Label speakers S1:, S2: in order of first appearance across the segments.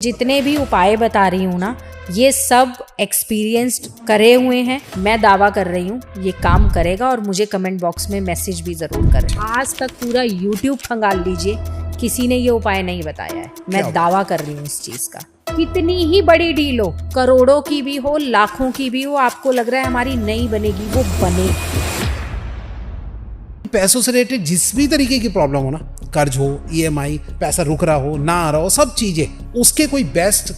S1: जितने भी उपाय बता रही हूँ ना, ये सब एक्सपीरियंस्ड करे हुए हैं। मैं दावा कर रही हूँ ये काम करेगा, और मुझे कमेंट बॉक्स में मैसेज भी जरूर करें। आज तक पूरा यूट्यूब खंगाल लीजिए, किसी ने ये उपाय नहीं बताया है। मैं दावा कर रही हूँ इस चीज का। कितनी ही बड़ी डील हो, करोड़ों की भी हो, लाखों की भी हो, आपको लग रहा है हमारी नहीं बनेगी, वो बनेगी।
S2: पैसों से रिलेटेड जिस भी तरीके की प्रॉब्लम हो ना, कर्ज हो, ईएमआई, पैसा रुक रहा हो, ना आ रहा हो, सब चीजें, उसके कोई बेस्ट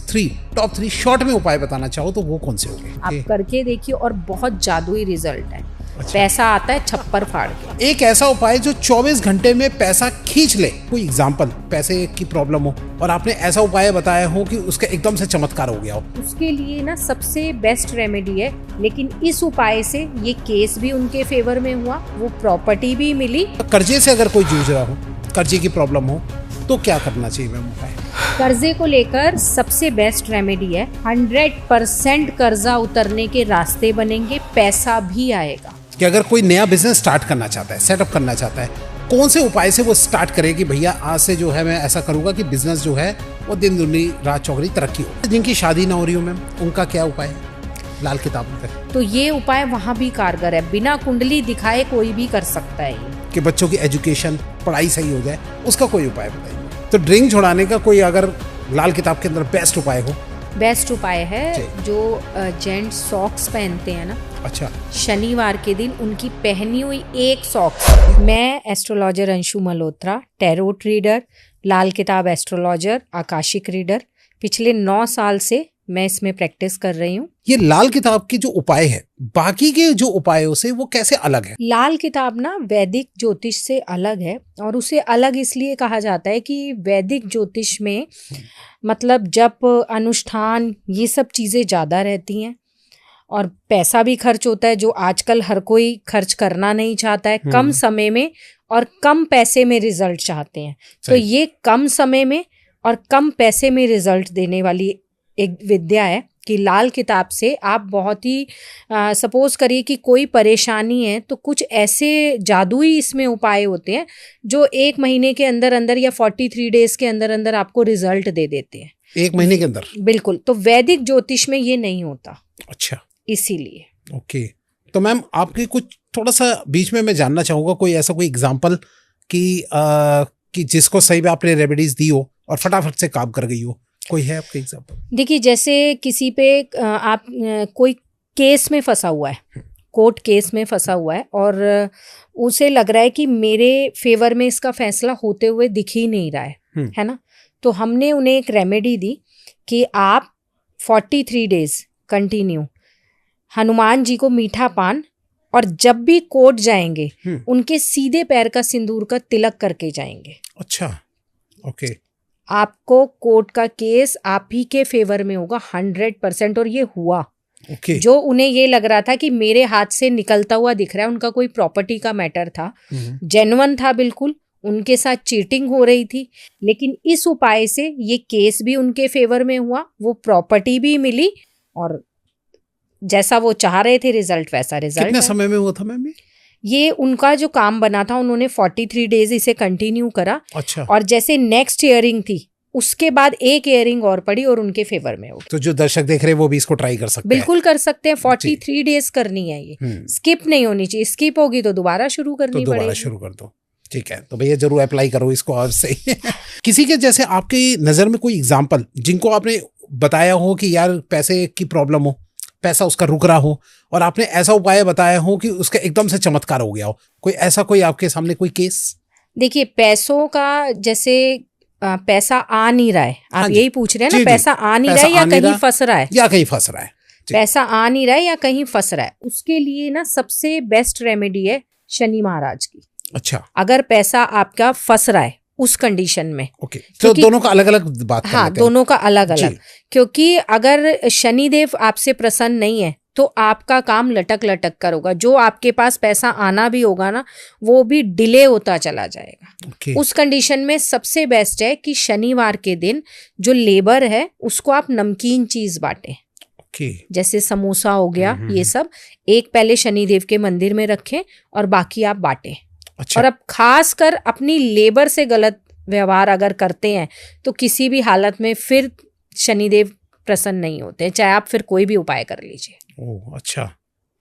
S2: टॉप 3 शॉर्ट में उपाय बताना चाहो तो वो कौन से होंगे?
S1: आप करके देखिए और बहुत जादुई रिजल्ट है। अच्छा। पैसा आता है छप्पर फाड़ के।
S2: एक ऐसा उपाय जो 24 घंटे में पैसा खींच ले। कोई एग्जांपल, पैसे की प्रॉब्लम हो और आपने ऐसा उपाय बताया हो कि उसका एकदम से चमत्कार हो गया हो।
S1: उसके लिए ना सबसे बेस्ट रेमेडी है, लेकिन इस उपाय से ये केस भी उनके फेवर में हुआ, वो प्रॉपर्टी भी मिली।
S2: कर्जे से अगर कोई जूझ रहा हो, कर्जे की प्रॉब्लम हो, तो क्या करना चाहिए मैम उपाय?
S1: कर्जे को लेकर सबसे बेस्ट रेमेडी है, 100% कर्जा उतरने के रास्ते बनेंगे, पैसा भी आएगा।
S2: कि अगर कोई नया बिजनेस स्टार्ट करना चाहता है, सेटअप करना चाहता है, कौन से उपाय से वो स्टार्ट करे कि भैया आज से जो है मैं ऐसा करूंगा कि बिजनेस जो है वो दिन दुनी रात चौगनी तरक्की हो? जिनकी शादी ना हो रही हो मैम, उनका क्या उपाय है लाल किताब में?
S1: तो ये उपाय वहाँ भी कारगर है, बिना कुंडली दिखाए कोई भी कर सकता है ये।
S2: कि बच्चों की एजुकेशन, पढ़ाई सही हो जाए, उसका कोई उपाय बताइए। तो ड्रिंक छुड़ाने का कोई अगर लाल किताब के अंदर बेस्ट उपाय हो?
S1: बेस्ट उपाय है जो जेंट्स सॉक्स पहनते हैं ना,
S2: अच्छा,
S1: शनिवार के दिन उनकी पहनी हुई एक सॉक्स। मैं astrologer Anshu Malhotra, tarot reader, Lal Kitab astrologer, Akashic reader, पिछले 9 साल से मैं इसमें प्रैक्टिस कर रही हूँ।
S2: ये लाल किताब के जो उपाय है बाकी के जो उपायों से वो कैसे अलग है?
S1: लाल किताब ना वैदिक ज्योतिष से अलग है, और उसे अलग इसलिए कहा जाता है कि वैदिक ज्योतिष में मतलब जप, अनुष्ठान, ये सब चीज़ें ज़्यादा रहती हैं, और पैसा भी खर्च होता है, जो आजकल हर कोई खर्च करना नहीं चाहता है। कम समय में और कम पैसे में रिजल्ट चाहते हैं। तो ये कम समय में और कम पैसे में रिजल्ट देने वाली एक विद्या है कि लाल किताब से आप बहुत ही सपोज करिए कि कोई परेशानी है, तो कुछ ऐसे जादुई इसमें उपाय होते हैं जो 1 महीने के अंदर अंदर या 43 डेज के अंदर अंदर आपको रिजल्ट दे देते हैं।
S2: 1 महीने के अंदर?
S1: बिल्कुल। तो वैदिक ज्योतिष में ये नहीं होता।
S2: अच्छा,
S1: इसीलिए।
S2: ओके। तो मैम आपके कुछ थोड़ा सा बीच में मैं जानना चाहूँगा, कोई ऐसा कोई एग्जाम्पल कि जिसको सही में आपने रेमेडीज दी हो और फटाफट से काम कर गई हो, कोई है आपका एग्जाम्पल?
S1: देखिए, जैसे किसी पे आप कोई केस में फंसा हुआ है, कोर्ट केस में फंसा हुआ है, और उसे लग रहा है कि मेरे फेवर में इसका फैसला होते हुए दिख ही नहीं रहा है ना। तो हमने उन्हें एक रेमेडी दी कि आप 43 डेज कंटिन्यू हनुमान जी को मीठा पान, और जब भी कोर्ट जाएंगे उनके सीधे पैर का सिंदूर का तिलक करके जाएंगे।
S2: अच्छा, ओके।
S1: आपको कोर्ट का केस आप ही के फेवर में होगा 100%, और ये हुआ। जो उन्हें ये लग रहा था कि मेरे हाथ से निकलता हुआ दिख रहा है, उनका कोई प्रॉपर्टी का मैटर था, जेन्युइन था बिल्कुल, उनके साथ चीटिंग हो रही थी, लेकिन इस उपाय से ये केस भी उनके फेवर में हुआ, वो प्रॉपर्टी भी मिली, और जैसा वो चाह रहे थे रिजल्ट वैसा रिजल्ट।
S2: कितने समय में हुआ था मैम
S1: ये उनका जो काम बना था, उन्होंने 43 डेज इसे कंटिन्यू करा।
S2: अच्छा।
S1: और जैसे नेक्स्ट ईयरिंग थी, उसके बाद एक ईयरिंग और पड़ी और उनके फेवर में हो।
S2: तो जो दर्शक देख रहे हैं वो भी इसको ट्राई कर सकते हैं?
S1: बिल्कुल कर सकते हैं। 43 डेज करनी है, ये स्किप नहीं होनी चाहिए। स्किप होगी तो दोबारा शुरू करनी पड़ेगी।
S2: दोबारा शुरू कर दो, ठीक है। तो भैया जरूर अप्लाई करो इसको आज से। किसी के जैसे आपकी नजर में कोई एग्जाम्पल जिनको आपने बताया हो कि यार पैसे की प्रॉब्लम हो, पैसा उसका रुक रहा हो, और आपने ऐसा उपाय बताया हो कि उसका एकदम से चमत्कार हो गया हो, कोई ऐसा कोई आपके सामने कोई केस?
S1: देखिए, पैसों का जैसे पैसा आ नहीं रहा है, आप यही पूछ रहे हैं ना, पैसा आ नहीं रहा है या कहीं फंस रहा है?
S2: या कहीं फंस रहा है,
S1: पैसा आ नहीं रहा है या कहीं फंस रहा है, उसके लिए ना सबसे बेस्ट रेमेडी है शनि महाराज की।
S2: अच्छा।
S1: अगर पैसा आपका फंस रहा है उस कंडीशन में,
S2: ओके, तो दोनों का अलग अलग बात कर लेते हैं।
S1: दोनों का अलग अलग, क्योंकि अगर शनिदेव आपसे प्रसन्न नहीं है तो आपका काम लटक लटक कर होगा। जो आपके पास पैसा आना भी होगा ना, वो भी डिले होता चला जाएगा। उस कंडीशन में सबसे बेस्ट है कि शनिवार के दिन जो लेबर है उसको आप नमकीन चीज बांटें। जैसे समोसा हो गया, ये सब एक पहले शनिदेव के मंदिर में रखें और बाकी आप बांटें। अच्छा। और अब खास कर अपनी लेबर से गलत व्यवहार अगर करते हैं तो किसी भी हालत में फिर शनिदेव प्रसन्न नहीं होते हैं, चाहे आप फिर कोई भी उपाय कर लीजिए।
S2: ओह अच्छा,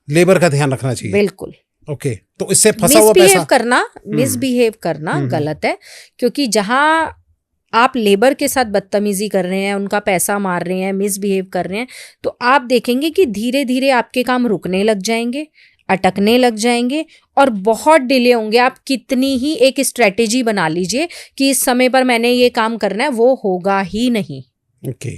S2: लेबर का ध्यान रखना चाहिए।
S1: बिल्कुल।
S2: ओके, तो इससे फंसा हुआ पैसा
S1: मिसबिहेव करना गलत है, क्योंकि जहां आप लेबर के साथ बदतमीजी कर रहे हैं, उनका पैसा मार रहे हैं, मिसबिहेव कर रहे हैं, तो आप देखेंगे कि धीरे धीरे आपके काम रुकने लग जाएंगे, अटकने लग जाएंगे और बहुत डिले होंगे। आप कितनी ही एक स्ट्रेटेजी बना लीजिए कि इस समय पर मैंने ये काम करना है, वो होगा ही नहीं।
S2: ओके,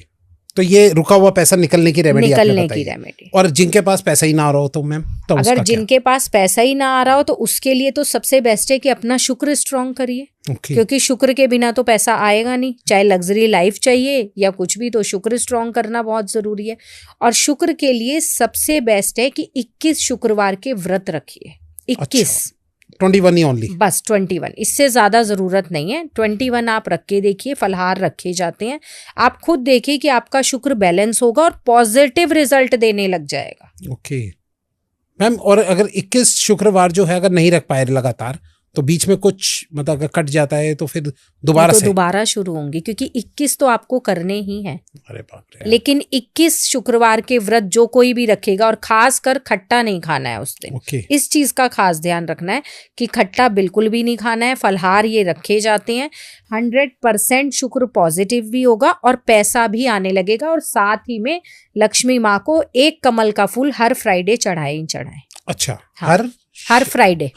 S2: तो ये रुका हुआ पैसा निकलने की रेमेडी आपने बताई। और जिनके पास पैसा ही ना आ रहा हो तो मैम, तो
S1: अगर जिनके पास पैसा ही ना आ रहा हो तो उसके लिए तो सबसे बेस्ट है कि अपना शुक्र स्ट्रांग करिए। क्योंकि शुक्र के बिना तो पैसा आएगा नहीं, चाहे लग्जरी लाइफ चाहिए या कुछ भी, तो शुक्र स्ट्रांग करना बहुत जरूरी है। और शुक्र के लिए सबसे बेस्ट है कि 21 शुक्रवार के व्रत रखिए। 21
S2: 21 ही ओनली,
S1: बस 21, इससे ज्यादा जरूरत नहीं है। 21 आप रख के देखिए, फलहार रखे जाते हैं, आप खुद देखिए कि आपका शुक्र बैलेंस होगा और पॉजिटिव रिजल्ट देने लग जाएगा।
S2: ओके मैम, और अगर 21 शुक्रवार जो है अगर नहीं रख पाए लगातार, तो बीच में कुछ मतलब अगर कट जाता है तो फिर दोबारा
S1: शुरू होंगी, क्योंकि 21 तो आपको करने ही हैं।
S2: अरे बाप रे।
S1: लेकिन 21 शुक्रवार के व्रत जो कोई भी रखेगा, और खास कर खट्टा नहीं खाना है उस दिन। इस चीज का खास ध्यान रखना है कि खट्टा बिल्कुल भी नहीं खाना है। फलहार ये रखे जाते हैं, 100% शुक्र पॉजिटिव भी होगा और पैसा भी आने लगेगा। और साथ ही में लक्ष्मी माँ को एक कमल का फूल हर फ्राइडे चढ़ाए।
S2: अच्छा,
S1: हाँ, हर फ्राइडे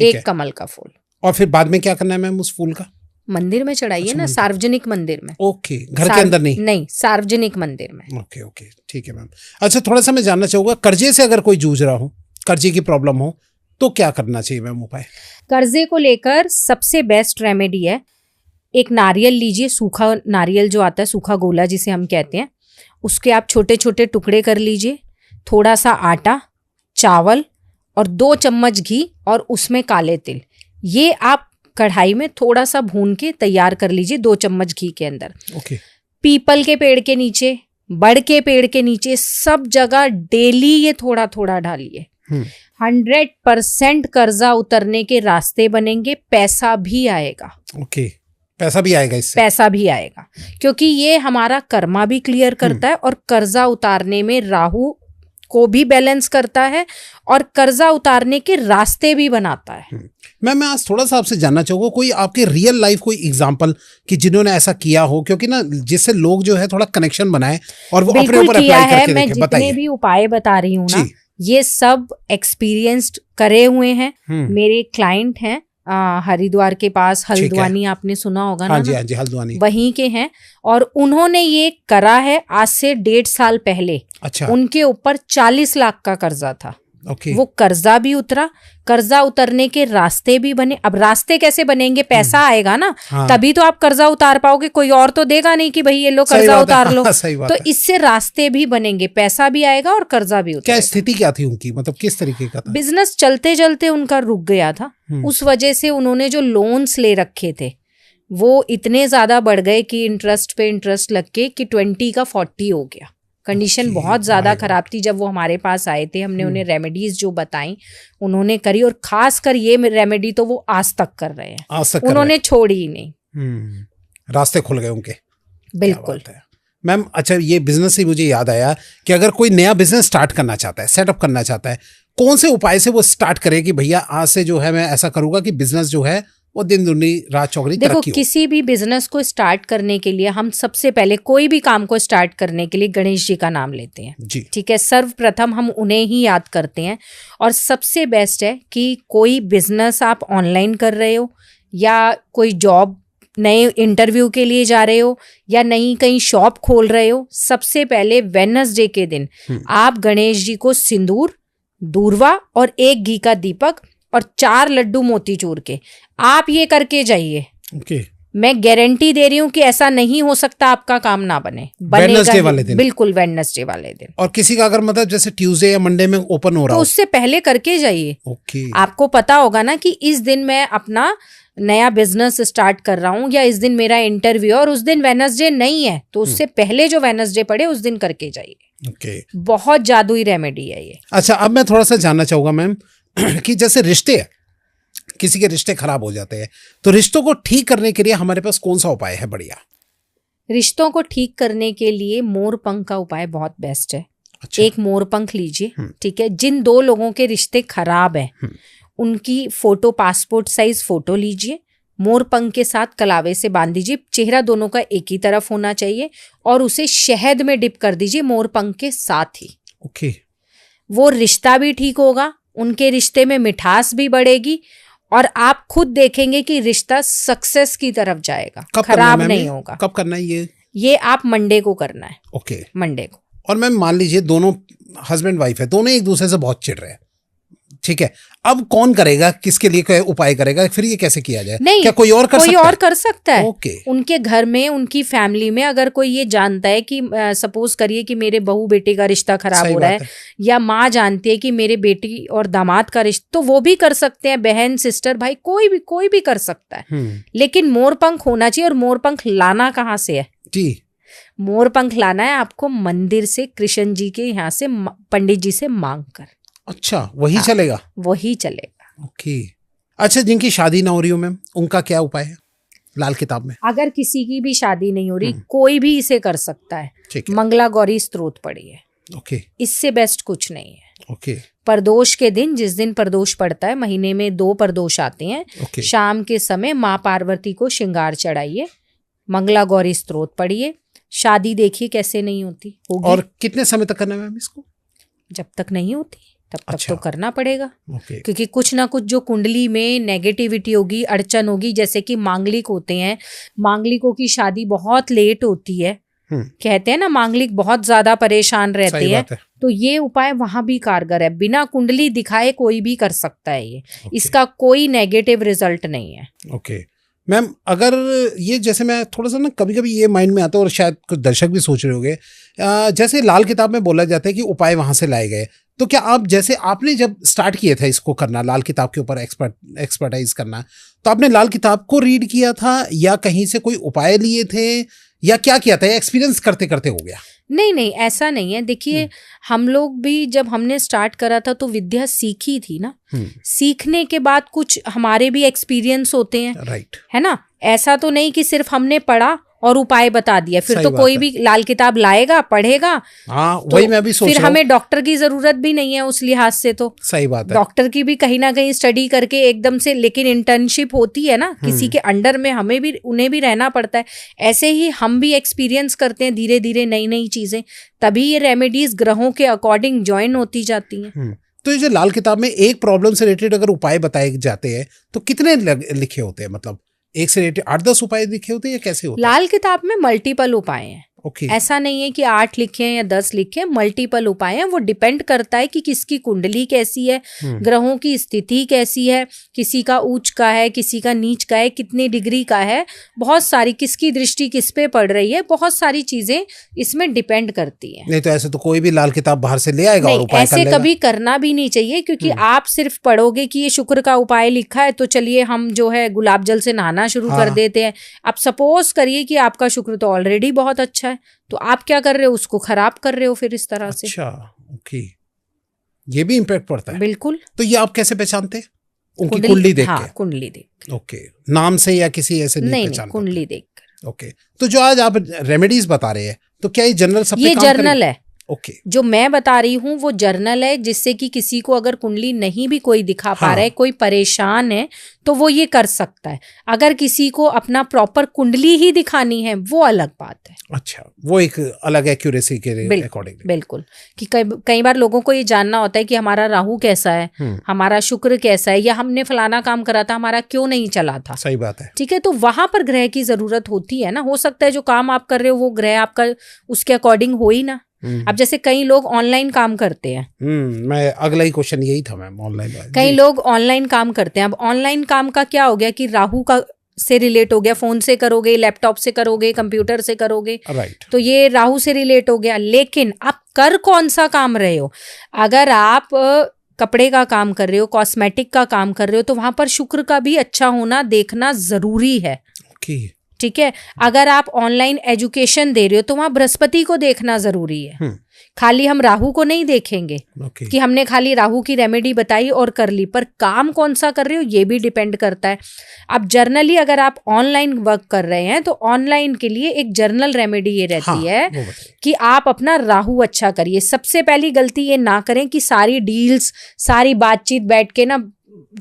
S1: एक कमल का फूल।
S2: और फिर बाद में क्या करना है मैम उस फूल का?
S1: मंदिर में चढ़ाइए ना, सार्वजनिक मंदिर में।
S2: ओके, घर के अंदर नहीं,
S1: सार्वजनिक मंदिर में।
S2: ओके ओके, ठीक है मैम। अच्छा, थोड़ा सा मैं जानना चाहूंगा, कर्जे से अगर कोई जूझ रहा हो, कर्जे की प्रॉब्लम हो, तो क्या करना चाहिए मैम उपाय?
S1: कर्जे को लेकर सबसे बेस्ट रेमेडी है, एक नारियल लीजिए, सूखा नारियल जो आता है, सूखा गोला जिसे हम कहते हैं, उसके आप छोटे छोटे टुकड़े कर लीजिए। थोड़ा सा आटा, चावल और 2 चम्मच घी और उसमें काले तिल, ये आप कढ़ाई में थोड़ा सा भून के तैयार कर लीजिए 2 चम्मच घी के अंदर। पीपल के पेड़ के नीचे, बड़ के पेड़ के नीचे, सब जगह डेली ये थोड़ा थोड़ा डालिए। 100% कर्जा उतरने के रास्ते बनेंगे, पैसा भी आएगा।
S2: पैसा भी आएगा इससे?
S1: पैसा भी आएगा, क्योंकि ये हमारा कर्मा भी क्लियर करता है और कर्जा उतारने में राहु को भी बैलेंस करता है और कर्जा उतारने के रास्ते भी बनाता है।
S2: मैं आज थोड़ा सा आपसे जानना चाहूंगा, कोई आपके रियल लाइफ कोई एग्जांपल कि जिन्होंने ऐसा किया हो, क्योंकि ना जिससे लोग जो है थोड़ा कनेक्शन बनाए और वो अपने ऊपर अप्लाई करके
S1: मैं जितने भी उपाय बता रही हूँ ना, ये सब एक्सपीरियंस्ड करे हुए हैं। मेरे क्लाइंट हैं हरिद्वार के पास, हल्द्वानी आपने सुना होगा ना?
S2: हाँ जी, हल्द्वानी
S1: वहीं के हैं और उन्होंने ये करा है आज से 1.5 साल पहले।
S2: अच्छा।
S1: उनके ऊपर 40 लाख का कर्जा था। वो कर्जा भी उतरा, कर्जा उतरने के रास्ते भी बने। अब रास्ते कैसे बनेंगे? पैसा आएगा ना, तभी तो आप कर्जा उतार पाओगे, कोई और तो देगा नहीं कि भाई ये लो कर्जा उतार लो। तो इससे रास्ते भी बनेंगे, पैसा भी आएगा और कर्जा भी उतरेगा।
S2: क्या स्थिति क्या थी उनकी, मतलब किस तरीके का था?
S1: बिजनेस चलते चलते उनका रुक गया था, उस वजह से उन्होंने जो लोन्स ले रखे थे वो इतने ज्यादा बढ़ गए कि इंटरेस्ट पे इंटरेस्ट लग के कि 20 का 40 हो गया। कंडीशन बहुत ज़्यादा खराब थी। जब वो हमारे पास आए थे, हमने उन्हें रेमेडीज जो बताई उन्होंने करी, और खास कर ये रेमेडी तो वो आज तक कर रहे हैं, उन्होंने छोड़ी ही नहीं।
S2: रास्ते खुल गए उनके,
S1: बिल्कुल
S2: मैम। अच्छा, ये बिजनेस से मुझे याद आया कि अगर कोई नया बिजनेस स्टार्ट करना चाहता है, सेटअप करना चाहता है, कौन से उपाय से वो स्टार्ट करे कि भैया आज से जो है मैं ऐसा करूंगा कि बिजनेस जो है वो दिन दुनी रात चौगनी तरक्की हो?
S1: देखो, किसी भी बिजनेस को स्टार्ट करने के लिए हम सबसे पहले, कोई भी काम को स्टार्ट करने के लिए गणेश जी का नाम लेते हैं
S2: जी,
S1: ठीक है। सर्वप्रथम हम उन्हें ही याद करते हैं। और सबसे बेस्ट है कि कोई बिजनेस आप ऑनलाइन कर रहे हो या कोई जॉब, नए इंटरव्यू के लिए जा रहे हो या नई कहीं शॉप खोल रहे हो, सबसे पहले वेडनेसडे के दिन आप गणेश जी को सिंदूर, दूर्वा और 1 घी का दीपक और 4 लड्डू मोतीचूर के, आप ये करके जाइए। मैं गारंटी दे रही हूँ कि ऐसा नहीं हो सकता आपका काम ना बने,
S2: वेडनेसडे वाले दिन।
S1: बिल्कुल वेडनेसडे वाले दिन।
S2: और किसी का अगर मतलब जैसे ट्यूसडे या मंडे में ओपन हो रहा
S1: तो उससे पहले करके जाइए। आपको पता होगा ना कि इस दिन मैं अपना नया बिजनेस स्टार्ट कर रहा हूँ या इस दिन मेरा इंटरव्यू और उस दिन वेडनेसडे नहीं है, तो उससे पहले जो वेडनेसडे पड़े उस दिन करके जाइए। बहुत जादुई रेमेडी है ये।
S2: अच्छा, अब मैं थोड़ा सा जानना चाहूंगा मैम कि जैसे रिश्ते है, किसी के रिश्ते खराब हो जाते हैं, तो रिश्तों को ठीक करने के लिए हमारे पास कौन सा उपाय है बढ़िया?
S1: रिश्तों को ठीक करने के लिए मोर पंख का उपाय बहुत बेस्ट है।
S2: अच्छा।
S1: एक मोर पंख लीजिए, ठीक है। जिन दो लोगों के रिश्ते खराब हैं उनकी फोटो, पासपोर्ट साइज फोटो लीजिए, मोर पंख के साथ कलावे से बांध दीजिए, चेहरा दोनों का एक ही तरफ होना चाहिए और उसे शहद में डिप कर दीजिए मोर पंख के साथ ही।
S2: ओके।
S1: वो रिश्ता भी ठीक होगा, उनके रिश्ते में मिठास भी बढ़ेगी और आप खुद देखेंगे कि रिश्ता सक्सेस की तरफ जाएगा, खराब नहीं होगा।
S2: कब करना है
S1: ये आप मंडे को करना है।
S2: ओके,
S1: मंडे को।
S2: और मैम मान लीजिए दोनों हस्बैंड वाइफ है, दोनों एक दूसरे से बहुत चिढ़ रहे हैं, ठीक है, अब कौन करेगा, किसके लिए कोई उपाय करेगा, फिर ये कैसे किया जाए?
S1: नहीं,
S2: क्या कोई और कर
S1: सकता है?
S2: ओके।
S1: उनके घर में, उनकी फैमिली में अगर कोई ये जानता है कि सपोज करिए कि मेरे बहू बेटे का रिश्ता खराब हो रहा है, या माँ जानती है कि मेरे बेटी और दामाद का रिश्ता, तो वो भी कर सकते हैं, बहन सिस्टर भाई कोई भी कर सकता है। लेकिन मोरपंख होना चाहिए। और मोरपंख लाना कहाँ से है
S2: जी?
S1: मोरपंख लाना है आपको मंदिर से, कृष्ण जी के यहाँ से, पंडित जी से मांग कर।
S2: अच्छा, वही चलेगा?
S1: वही चलेगा।
S2: ओके। अच्छा, जिनकी शादी ना हो रही हो मैम, उनका क्या उपाय है लाल किताब में?
S1: अगर किसी की भी शादी नहीं हो रही, कोई भी इसे कर सकता है। मंगला गौरी स्तोत्र पढ़िए।
S2: ओके।
S1: इससे बेस्ट कुछ नहीं है।
S2: ओके।
S1: प्रदोष के दिन, जिस दिन प्रदोष पड़ता है, महीने में 2 प्रदोष आते हैं, शाम के समय माँ पार्वती को श्रृंगार चढ़ाइए, मंगला गौरी स्तोत्र पढ़िए, शादी देखिए कैसे नहीं होती होगी।
S2: और कितने समय तक करना है मैम इसको?
S1: जब तक नहीं होती तब तक
S2: अच्छा।
S1: तो करना पड़ेगा।
S2: क्योंकि
S1: कुछ ना कुछ जो कुंडली में नेगेटिविटी होगी, अड़चन होगी, जैसे कि मांगलिक होते हैं, मांगलिकों की शादी बहुत लेट होती है, कहते हैं ना मांगलिक बहुत ज्यादा परेशान रहते हैं, तो ये उपाय वहां भी कारगर है। बिना कुंडली दिखाए कोई भी कर सकता है ये। इसका कोई नेगेटिव रिजल्ट नहीं है।
S2: ओके मैम, अगर ये जैसे मैं थोड़ा सा ना कभी कभी ये माइंड में आता है, और शायद कुछ दर्शक भी सोच रहे होंगे, जैसे लाल किताब में बोला जाता है कि उपाय वहां से लाए गए, तो क्या आप, जैसे आपने जब स्टार्ट किया था इसको करना, लाल किताब के ऊपर एक्सपर्टाइज करना, तो आपने लाल किताब को रीड किया था या कहीं से कोई उपाय लिए थे या क्या किया था, या एक्सपीरियंस करते करते हो गया?
S1: नहीं, ऐसा नहीं है। देखिए, हम लोग भी जब हमने स्टार्ट करा था तो विद्या सीखी थी ना, सीखने के बाद कुछ हमारे भी एक्सपीरियंस होते हैं,
S2: राइट,
S1: है ना। ऐसा तो नहीं कि सिर्फ हमने पढ़ा और उपाय बता दिया, फिर तो कोई भी लाल किताब लाएगा, पढ़ेगा।
S2: हाँ,
S1: तो
S2: वही मैं भी सोच
S1: फिर
S2: रहा हूं।
S1: हमें डॉक्टर की जरूरत भी नहीं है उस लिहाज से। तो
S2: सही बात है,
S1: डॉक्टर की भी कहीं ना कहीं स्टडी करके एकदम से, लेकिन इंटर्नशिप होती है ना किसी के अंडर में, हमें भी, उन्हें भी रहना पड़ता है। ऐसे ही हम भी एक्सपीरियंस करते हैं धीरे धीरे नई चीजें, तभी ये रेमेडीज ग्रहों के अकॉर्डिंग ज्वाइन होती जाती हैं।
S2: तो ये जो लाल किताब में एक प्रॉब्लम से रिलेटेड अगर उपाय बताए जाते हैं तो कितने लिखे होते हैं? मतलब एक से रिलेटेड 8-10 उपाय लिखे होते हैं या कैसे होते हैं?
S1: लाल किताब में मल्टीपल उपाय हैं।
S2: Okay.
S1: ऐसा नहीं है कि 8 लिखे हैं या 10 लिखे हैं, मल्टीपल उपाय हैं। वो डिपेंड करता है कि किसकी कुंडली कैसी है, ग्रहों की स्थिति कैसी है, किसी का उच्च का है, किसी का नीच का है, कितनी डिग्री का है, बहुत सारी, किसकी दृष्टि किस पे पड़ रही है, बहुत सारी चीजें इसमें डिपेंड करती हैं।
S2: नहीं तो ऐसे तो कोई भी लाल किताब बाहर से ले आएगा और उपाय कर लेगा।
S1: ऐसे कभी करना भी नहीं चाहिए, क्योंकि आप सिर्फ पढ़ोगे कि ये शुक्र का उपाय लिखा है तो चलिए हम जो है गुलाब जल से नहाना शुरू कर देते हैं। आप सपोज करिए कि आपका शुक्र तो ऑलरेडी बहुत अच्छा है, तो आप क्या कर रहे हो, उसको खराब कर रहे हो फिर इस तरह से।
S2: अच्छा, ओके, ये भी इम्पैक्ट पड़ता है।
S1: बिल्कुल।
S2: तो ये आप कैसे पहचानते हैं? उनकी कुंडली देख के?
S1: कुंडली देख।
S2: ओके, नाम से या किसी ऐसे नहीं पहचान?
S1: कुंडली देख कर।
S2: ओके, तो जो आज आप रेमेडीज बता रहे हैं, तो क्या ये जनरल सब पे काम करेगा?
S1: जर्नल है।
S2: ओके।
S1: जो मैं बता रही हूँ वो जर्नल है, जिससे कि किसी को अगर कुंडली नहीं भी कोई दिखा पा रहा है, कोई परेशान है, तो वो ये कर सकता है। अगर किसी को अपना प्रॉपर कुंडली ही दिखानी है, वो अलग बात है।
S2: अच्छा, वो एक अलग एक्यूरेसी के अकॉर्डिंग।
S1: बिल्कुल, कि कई बार लोगों को ये जानना होता है कि हमारा राहु कैसा है, हमारा शुक्र कैसा है, या हमने फलाना काम करा था, हमारा क्यों नहीं चला था।
S2: सही बात है।
S1: ठीक है, तो वहां पर ग्रह की जरूरत होती है ना। हो सकता है जो काम आप कर रहे हो वो ग्रह आपका उसके अकॉर्डिंग हो ही ना। अब जैसे कई लोग ऑनलाइन काम करते हैं,
S2: मैं अगला ही क्वेश्चन यही था मैम, ऑनलाइन
S1: कई लोग ऑनलाइन काम करते हैं। अब ऑनलाइन काम का क्या हो गया कि राहु का से रिलेट हो गया, फोन से करोगे, लैपटॉप से करोगे, कंप्यूटर से करोगे,
S2: राइट,
S1: तो ये राहु से रिलेट हो गया। लेकिन आप कर कौन सा काम रहे हो? अगर आप कपड़े का काम कर रहे हो, कॉस्मेटिक का काम कर रहे हो, तो वहां पर शुक्र का भी अच्छा होना देखना जरूरी है।
S2: ओके,
S1: ठीक है। अगर आप ऑनलाइन एजुकेशन दे रहे हो तो वहां बृहस्पति को देखना जरूरी है। खाली हम राहु को नहीं देखेंगे कि हमने खाली राहु की रेमेडी बताई और कर ली, पर काम कौन सा कर रहे हो ये भी डिपेंड करता है। अब जर्नली अगर आप ऑनलाइन वर्क कर रहे हैं तो ऑनलाइन के लिए एक जर्नल रेमेडी ये रहती है कि आप अपना राहु अच्छा करिए। सबसे पहली गलती ये ना करें कि सारी डील्स, सारी बातचीत बैठ के ना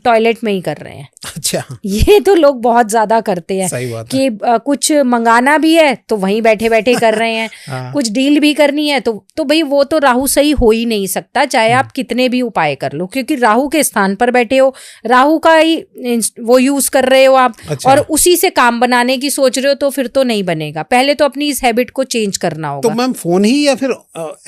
S1: टॉयलेट में ही कर रहे हैं।
S2: अच्छा,
S1: ये तो लोग बहुत ज्यादा करते हैं कि कुछ मंगाना भी है तो वहीं बैठे बैठे कर रहे हैं कुछ डील भी करनी है तो भाई वो तो राहु सही हो ही नहीं सकता, चाहे आप कितने भी उपाय कर लो, क्योंकि राहु के स्थान पर बैठे हो, राहु का ही वो यूज कर रहे हो आप। अच्छा। और उसी से काम बनाने की सोच रहे हो तो फिर तो नहीं बनेगा। पहले तो अपनी इस हैबिट को चेंज करना होगा।
S2: तो मैम फोन ही या फिर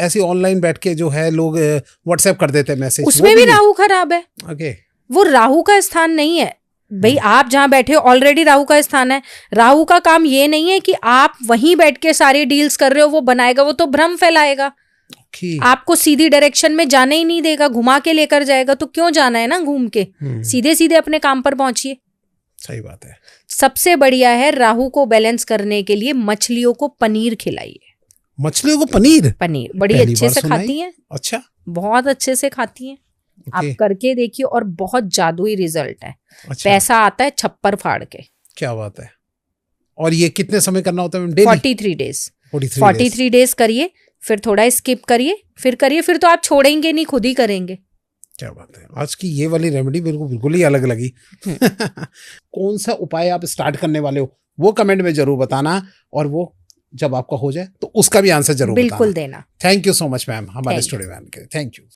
S2: ऐसे ऑनलाइन बैठ के जो है लोग व्हाट्सएप कर देते हैं मैसेज,
S1: उसमें भी राहु खराब है।
S2: ओके,
S1: वो राहु का स्थान नहीं है भाई। आप जहां बैठे हो ऑलरेडी राहु का स्थान है। राहु का काम ये नहीं है कि आप वहीं बैठ के सारी डील्स कर रहे हो, वो बनाएगा, वो तो भ्रम फैलाएगा। आपको सीधी डायरेक्शन में जाने ही नहीं देगा, घुमा के लेकर जाएगा। तो क्यों जाना है ना घूम के, सीधे सीधे अपने काम पर पहुंचिए।
S2: सही बात है।
S1: सबसे बढ़िया है राहु को बैलेंस करने के लिए मछलियों को पनीर खिलाइए।
S2: मछलियों को पनीर
S1: बड़ी अच्छे से खाती हैं।
S2: अच्छा,
S1: बहुत अच्छे से खाती हैं। आप करके देखिए और बहुत जादुई रिजल्ट है।
S2: अच्छा।
S1: पैसा आता है छप्पर फाड़ के।
S2: क्या बात है। और ये कितने समय करना होता है?
S1: 43 डेज। 43 डेज करिए, फिर थोड़ा स्किप करिए, फिर करिए, फिर तो आप छोड़ेंगे नहीं, खुद ही करेंगे।
S2: क्या बात है। आज की ये वाली रेमेडी मेरे को बिल्कुल ही अलग लगी। कौन सा उपाय आप स्टार्ट करने वाले हो वो कमेंट में जरूर बताना, और वो जब आपका हो जाए तो उसका भी आंसर जरूर
S1: बिल्कुल देना।
S2: Thank you so much ma'am हमारे स्टूडियो में आने के। Thank you.